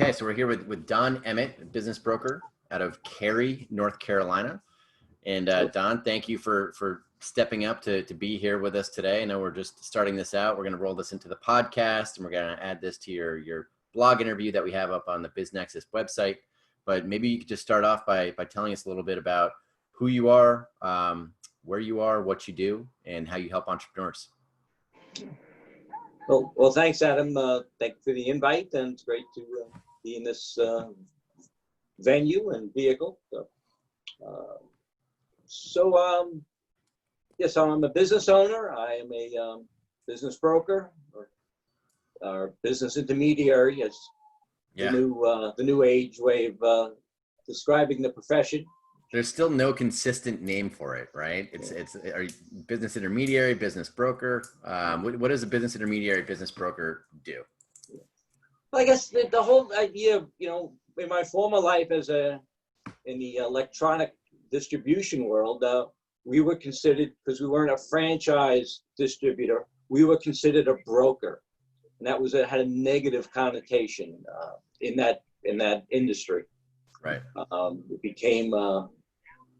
Okay, so we're here with Don Emmett, a business broker out of Cary, North Carolina. And Don, thank you for stepping up to be here with us today. I know we're just starting this out. We're going to roll this into the podcast, and we're going to add this to your blog interview that we have up on the BizNexus website. But maybe you could just start off by telling us a little bit about who you are, where you are, what you do, and how you help entrepreneurs. Well, thanks, Adam. Thank you for the invite, and it's great to be in this venue and vehicle. Yes, I'm a business owner. I am a business broker or business intermediary, as the new age way of describing the profession. There's still no consistent name for it, right? It's are you business intermediary, business broker. What does a business intermediary, business broker do? Well, I guess the whole idea of, in my former life in the electronic distribution world, we were considered, because we weren't a franchise distributor, we were considered a broker, and that had a negative connotation in that industry. Right. It became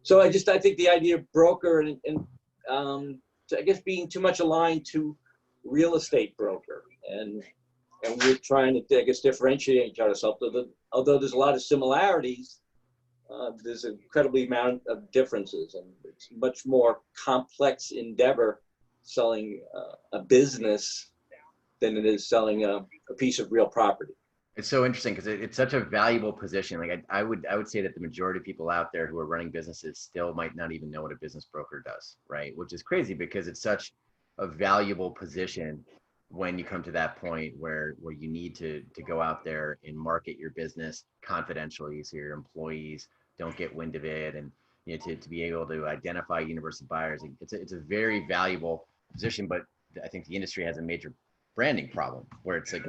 so I think the idea of broker and I guess being too much aligned to real estate broker, and we're trying to, I guess, differentiate ourselves. Although there's a lot of similarities, there's an incredibly amount of differences, and it's much more complex endeavor selling a business than it is selling a piece of real property. It's so interesting because it's such a valuable position. Like I would say that the majority of people out there who are running businesses still might not even know what a business broker does, right? Which is crazy because it's such a valuable position when you come to that point where you need to go out there and market your business confidentially so your employees don't get wind of it, and to be able to identify universal buyers. It's a very valuable position, but I think the industry has a major branding problem where it's like,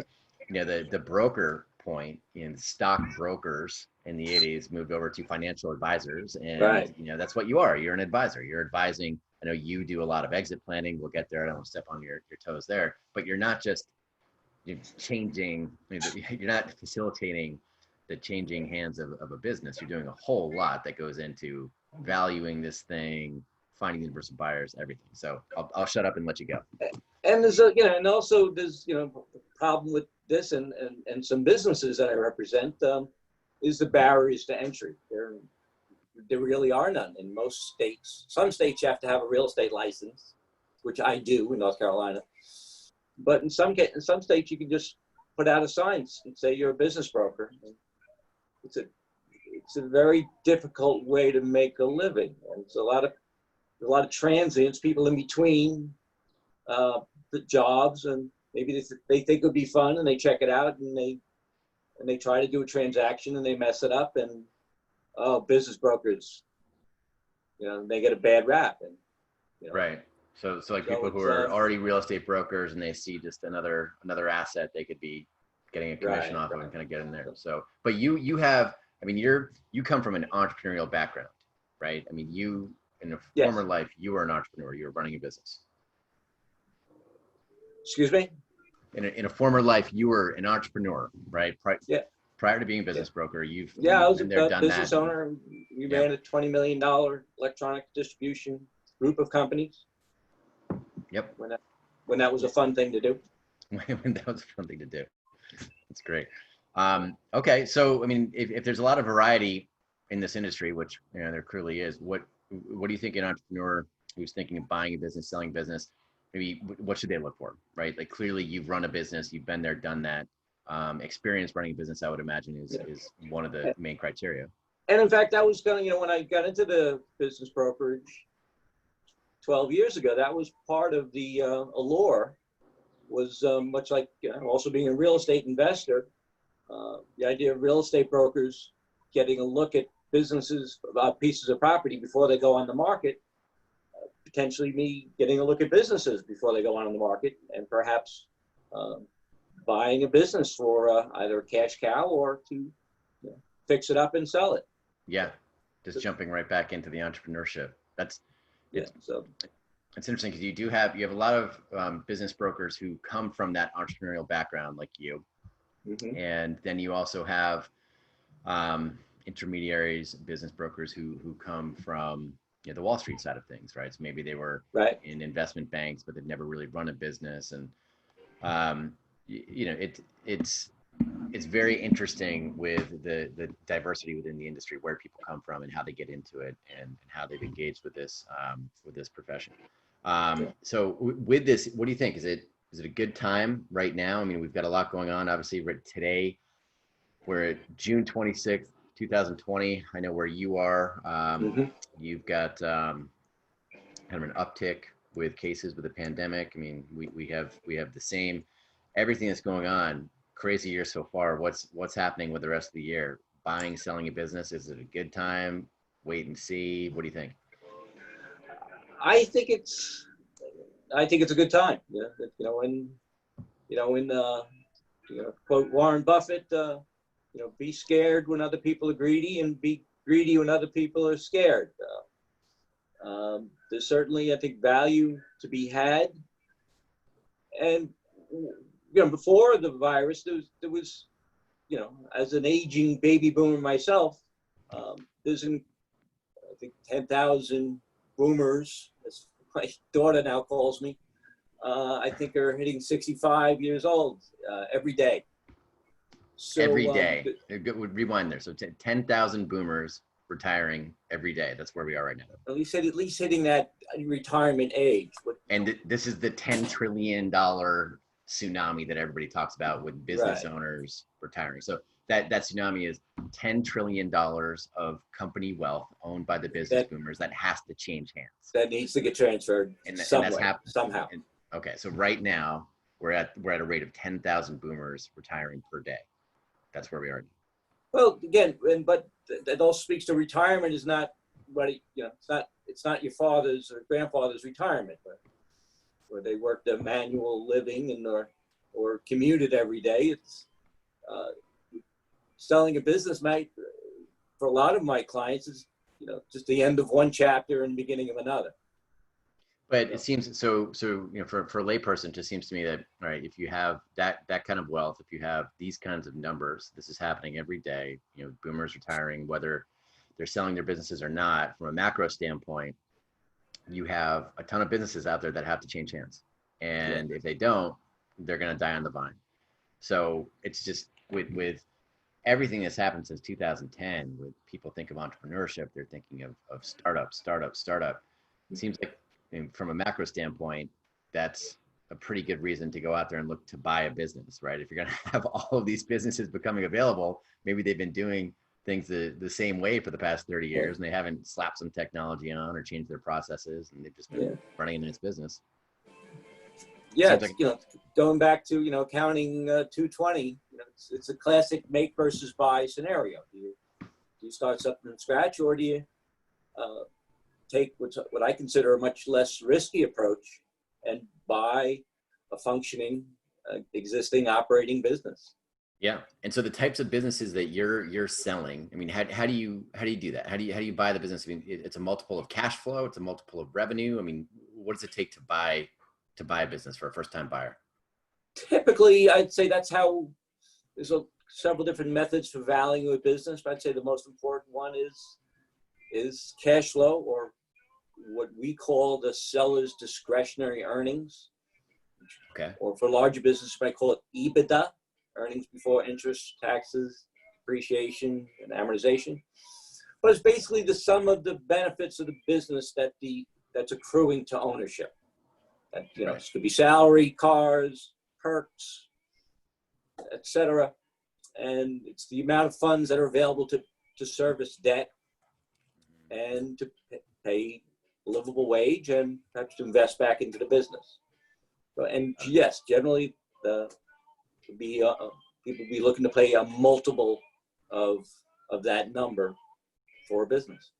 the broker point in stock brokers in the 80s moved over to financial advisors, and right. That's what you are. You're an advisor. You're advising. I know you do a lot of exit planning. We'll get there. I don't want to step on your toes there, but you're not just changing. You're not facilitating the changing hands of a business. You're doing a whole lot that goes into valuing this thing, finding universal buyers, everything. So I'll shut up and let you go. And there's and also there's the problem with this and some businesses that I represent is the barriers to entry. There really are none in most states. Some states you have to have a real estate license, which I do in North Carolina. But in some states you can just put out a sign and say you're a business broker. It's a very difficult way to make a living, and it's a lot of transients, people in between the jobs, and maybe they think it would be fun and they check it out and they try to do a transaction and they mess it up, and business brokers, they get a bad rap, and right. So like people who are already real estate brokers and they see just another asset they could be getting a commission off of and kind of get in there. So, but you have, you come from an entrepreneurial background, right? You in a former life, you were an entrepreneur. You were running a business. Excuse me? In a former life, you were an entrepreneur, right? Prior to being a business broker, I was been there, a done business that. owner. We ran a $20 million electronic distribution group of companies. Yep. When that was a fun thing to do. When that was a fun thing to do. That's great. Okay, so if there's a lot of variety in this industry, which there clearly is, what do you think an entrepreneur who's thinking of buying a business, selling business, maybe what should they look for, right? Like clearly you've run a business, you've been there, done that. Experience running a business, I would imagine, is one of the main criteria. And in fact, that was when I got into the business brokerage 12 years ago, that was part of the allure, was much like also being a real estate investor. The idea of real estate brokers getting a look at businesses, pieces of property before they go on the market, potentially me getting a look at businesses before they go on the market, and perhaps buying a business for either a cash cow or to fix it up and sell it. Yeah, just jumping right back into the entrepreneurship. So it's interesting because you have a lot of business brokers who come from that entrepreneurial background like you, Mm-hmm. And then you also have intermediaries, business brokers who come from the Wall Street side of things, right? So maybe they were Right. in investment banks, but they've never really run a business. And um, it's very interesting with the diversity within the industry, where people come from and how they get into it, and how they've engaged with this profession. So with this, what do you think? Is it a good time right now? I mean, we've got a lot going on. Obviously, today we're at June 26th, 2020. I know where you are. Mm-hmm. You've got kind of an uptick with cases with the pandemic. I mean, we have the same, everything that's going on. Crazy year so far. What's happening with the rest of the year? Buying, selling a business. Is it a good time? Wait and see. What do you think? I think it's a good time. When quote Warren Buffett, be scared when other people are greedy, and be greedy when other people are scared. There's certainly, I think, value to be had. And before the virus, there was, as an aging baby boomer myself, there's I think 10,000 boomers, as my daughter now calls me. I think are hitting 65 years old every day. So Every day. Rewind there. So 10,000 boomers retiring every day. That's where we are right now. At least hitting that retirement age. And this is the $10 trillion tsunami that everybody talks about with business owners retiring. So that tsunami is $10 trillion of company wealth owned by the business boomers that has to change hands. That needs to get transferred somehow. Okay, so right now we're at a rate of 10,000 boomers retiring per day. That's where we are. Well, again, but that also speaks to retirement is not what it's not your father's or grandfather's retirement, where they worked a manual living or commuted every day. It's selling a business might, for a lot of my clients, is just the end of one chapter and beginning of another. But it seems so for a layperson, it just seems to me that, all right, if you have that kind of wealth, if you have these kinds of numbers, this is happening every day, boomers retiring, whether they're selling their businesses or not, from a macro standpoint, you have a ton of businesses out there that have to change hands. And if they don't, they're going to die on the vine. So it's just with everything that's happened since 2010, when people think of entrepreneurship, they're thinking of startup. It seems like, from a macro standpoint, that's a pretty good reason to go out there and look to buy a business, right? If you're going to have all of these businesses becoming available, maybe they've been doing things the same way for the past 30 years, and they haven't slapped some technology on or changed their processes, and they've just been running a nice business. Yeah, going back to counting 220, it's a classic make versus buy scenario. Do you start something from scratch, or do you take what I consider a much less risky approach and buy a functioning existing operating business? Yeah, and so the types of businesses that you're selling, I mean, how do you do that? How do you buy the business? I mean, it's a multiple of cash flow, it's a multiple of revenue. I mean, what does it take to buy a business for a first-time buyer? Typically, I'd say there's several different methods for valuing a business, but I'd say the most important one is cash flow, or what we call the seller's discretionary earnings. Okay. Or for larger business, you might call it EBITDA, earnings before interest, taxes, depreciation, and amortization. But it's basically the sum of the benefits of the business that's accruing to ownership. That, this could be salary, cars, perks, etc. And it's the amount of funds that are available to service debt and to pay a livable wage, and perhaps to invest back into the business. And yes, generally, people be looking to pay a multiple of that number for a business.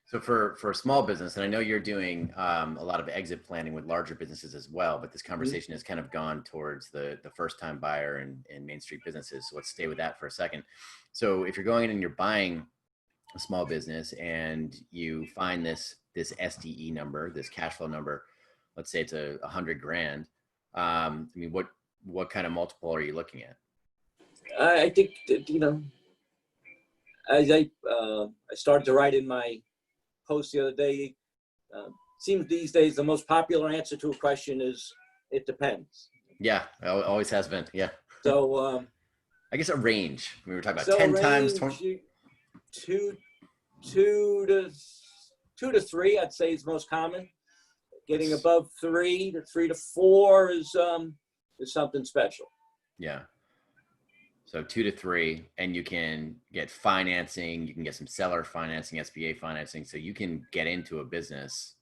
So for a small business, and I know you're doing a lot of exit planning with larger businesses as well, but this conversation has kind of gone towards the first-time buyer and Main Street businesses. So let's stay with that for a second. So if you're going in and you're buying a small business and you find this SDE number, this cash flow number, let's say it's $100,000. I mean, what kind of multiple are you looking at? I think that, as I started to write in my post the other day, seems these days the most popular answer to a question is it depends. Yeah, always has been. Yeah. So I guess a range. We were talking about so 10 times range 20. two to three, I'd say, is most common. Getting above 3 to 4 is something special. Yeah. So 2 to 3, and you can get financing. You can get some seller financing, SBA financing, so you can get into a business,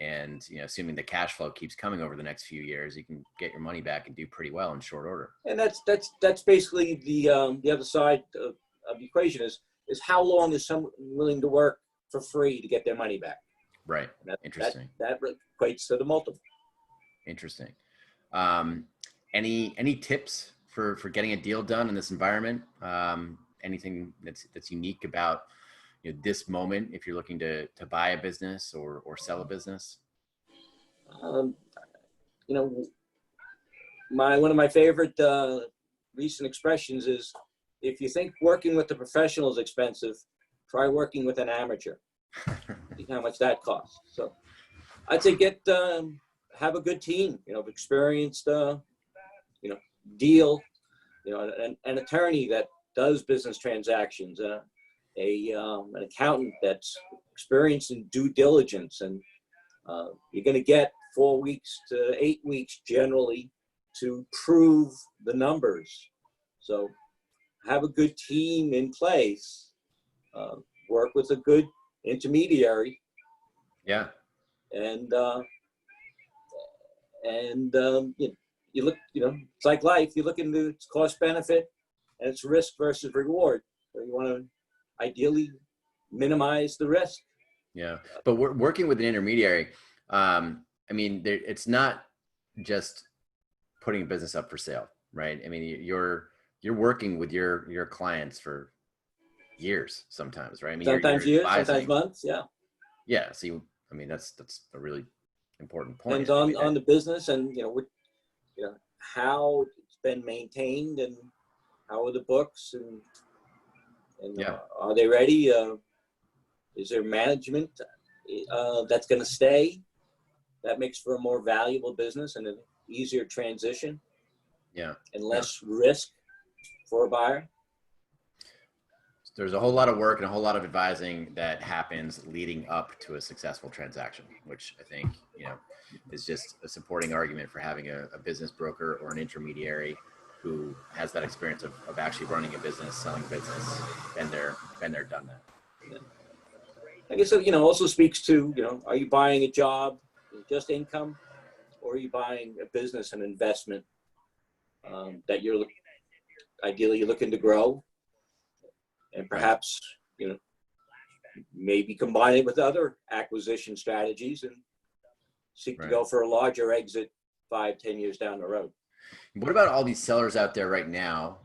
and assuming the cash flow keeps coming over the next few years, you can get your money back and do pretty well in short order. And that's basically the other side of the equation is how long is someone willing to work for free to get their money back? Right. Interesting. That equates to the multiple. Interesting. Any tips for getting a deal done in this environment? Anything that's unique about this moment if you're looking to buy a business or sell a business? One of my favorite recent expressions is, if you think working with a professional is expensive, try working with an amateur. See how much that costs. So I'd say have a good team, of experienced, deal, an attorney that does business transactions, an accountant that's experienced in due diligence, and you're going to get 4 weeks to 8 weeks generally to prove the numbers. So have a good team in place, work with a good intermediary. Yeah. And you look, it's like life. You look into its cost benefit and it's risk versus reward. So you want to ideally minimize the risk. Yeah. But we're working with an intermediary. It's not just putting a business up for sale, right? I mean, you're working with your clients for years sometimes, right? I mean, sometimes you're years, sometimes months. Yeah. Yeah. So that's a really important point. Depends on the business and, how it's been maintained and how are the books and Yeah. Are they ready? Is there management that's going to stay? That makes for a more valuable business and an easier transition. Yeah. And less risk for a buyer. There's a whole lot of work and a whole lot of advising that happens leading up to a successful transaction, which I think, is just a supporting argument for having a business broker or an intermediary who has that experience of actually running a business, selling business, been there, done that. Yeah. I guess, also speaks to, are you buying a job, just income, or are you buying a business, an investment that you're ideally looking to grow? And perhaps, maybe combine it with other acquisition strategies and seek to go for a larger exit 5-10 years down the road. What about all these sellers out there right now?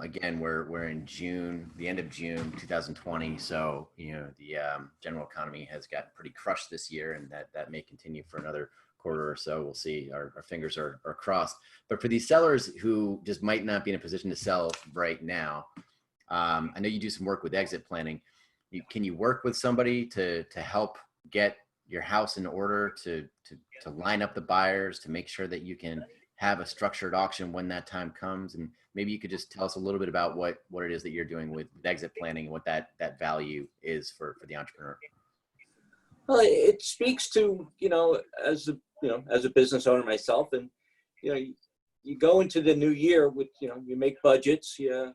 Again, we're in June, the end of June 2020. So, the general economy has gotten pretty crushed this year, and that may continue for another quarter or so. We'll see. Our fingers are crossed. But for these sellers who just might not be in a position to sell right now, I know you do some work with exit planning. Can you work with somebody to help get your house in order, to line up the buyers, to make sure that you can have a structured auction when that time comes? And maybe you could just tell us a little bit about what it is that you're doing with exit planning and what that value is for the entrepreneur. Well, it speaks to, as a business owner myself, and, you go into the new year with, you make budgets, you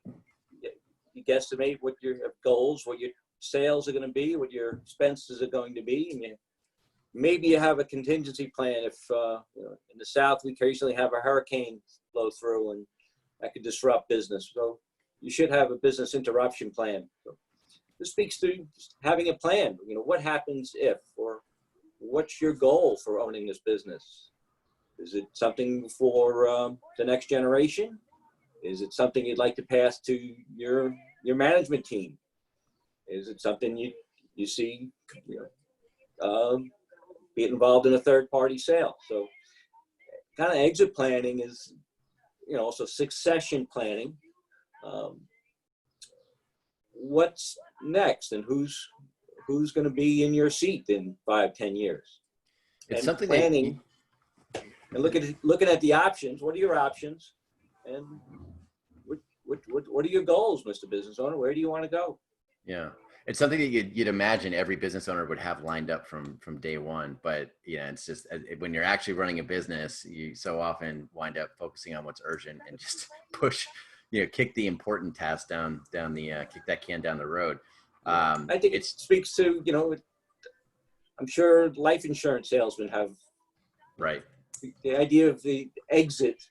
guesstimate what your goals, what your sales are going to be, what your expenses are going to be, and maybe you have a contingency plan if in the South we occasionally have a hurricane blow through and that could disrupt business. So you should have a business interruption plan. So this speaks to having a plan. What happens if, or what's your goal for owning this business? Is it something for the next generation? Is it something you'd like to pass to your management team? Is it something you see, get involved in a third-party sale? So kind of exit planning is, also succession planning. what's next, and who's going to be in your seat in 5, 10 years? It's And something planning and looking at the options. What are your options? And what are your goals, Mr. Business Owner? Where do you want to go? Yeah, it's something that you'd imagine every business owner would have lined up from day one. But yeah, it's just when you're actually running a business, you so often wind up focusing on what's urgent and just push, kick the important task down the kick that can down the road. I think it speaks to, I'm sure life insurance salesmen have right. the idea of the exit.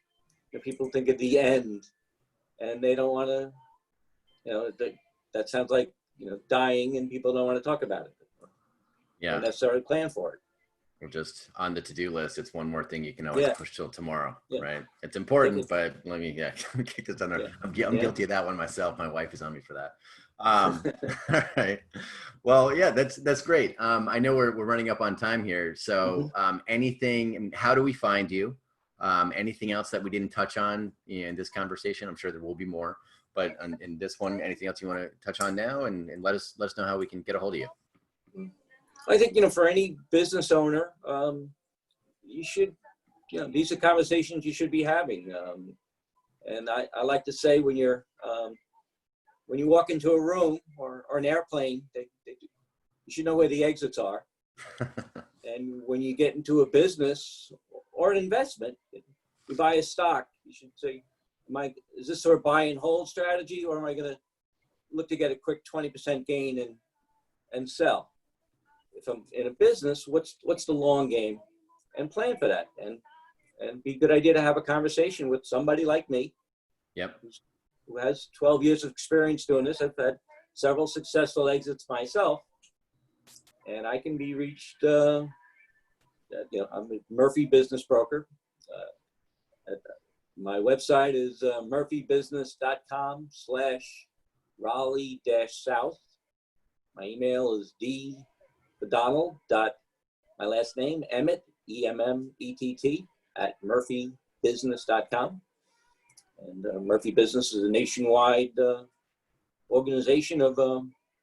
People think of the end, and they don't want to, that sounds like, dying, and people don't want to talk about it. Yeah. Don't necessarily plan for it. Or just on the to-do list, it's one more thing you can always push till tomorrow, right? It's important, but let me kick this down there. I'm guilty of that one myself. My wife is on me for that. All right. Well, yeah, that's great. I know we're running up on time here. So anything, how do we find you? Anything else that we didn't touch on in this conversation? I'm sure there will be more, but in this one, anything else you want to touch on now, and let us know how we can get a hold of you. I think, for any business owner, you should, these are conversations you should be having. And I like to say, when you walk into a room or an airplane, you should know where the exits are. And when you get into a business or an investment, you buy a stock, you should say, is this sort of buy and hold strategy, or am I going to look to get a quick 20% gain and sell? If I'm in a business, what's the long game, and plan for that, and be a good idea to have a conversation with somebody like me. Yep. Who has 12 years of experience doing this. I've had several successful exits myself, and I can be reached. I'm a Murphy business broker. My website is murphybusiness.com/Raleigh-South. My email is Donald. My last name, Emmett, EMMETT, @murphybusiness.com. And Murphy Business is a nationwide organization of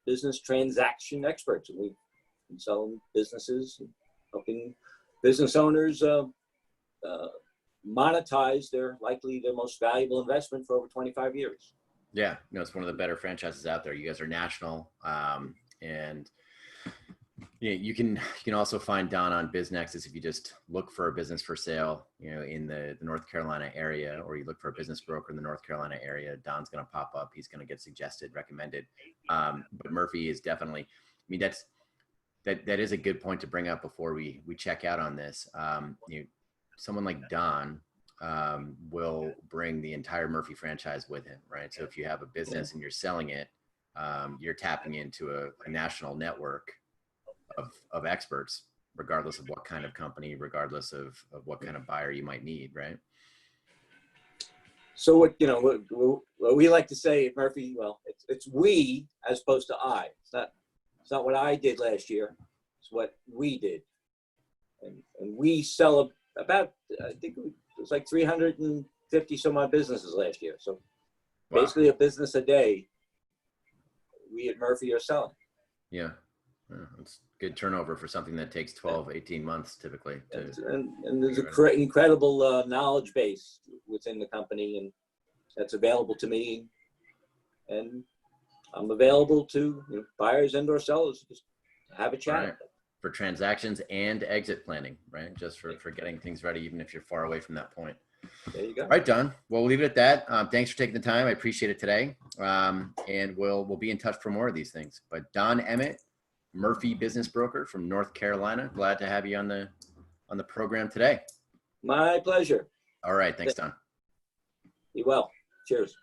business transaction experts. And we've been selling businesses and helping business owners monetize their most valuable investment for over 25 years. Yeah, it's one of the better franchises out there. You guys are national, and you can also find Don on BizNexus if you just look for a business for sale, in the North Carolina area, or you look for a business broker in the North Carolina area. Don's going to pop up. He's going to get suggested, recommended. But Murphy is definitely. That is a good point to bring up before we check out on this. Someone like Don will bring the entire Murphy franchise with him, right? So if you have a business and you're selling it, you're tapping into a national network of experts, regardless of what kind of company, regardless of what kind of buyer you might need, right? So what we like to say at Murphy, it's we as opposed to I. It's not what I did last year. It's what we did, and we sell about, I think it was like 350 some odd businesses last year. So basically a business a day we at Murphy are selling. Yeah. It's good turnover for something that takes 12, 18 months typically. And there's an incredible knowledge base within the company, and that's available to me. And I'm available to buyers and or sellers, just have a chat. Right. For transactions and exit planning, right? Just for getting things ready, even if you're far away from that point. There you go. All right, Don. Well, we'll leave it at that. Thanks for taking the time. I appreciate it today. And we'll be in touch for more of these things. But Don Emmett, Murphy business broker from North Carolina. Glad to have you on the program today. My pleasure. All right. Thanks, Don. Be well. Cheers.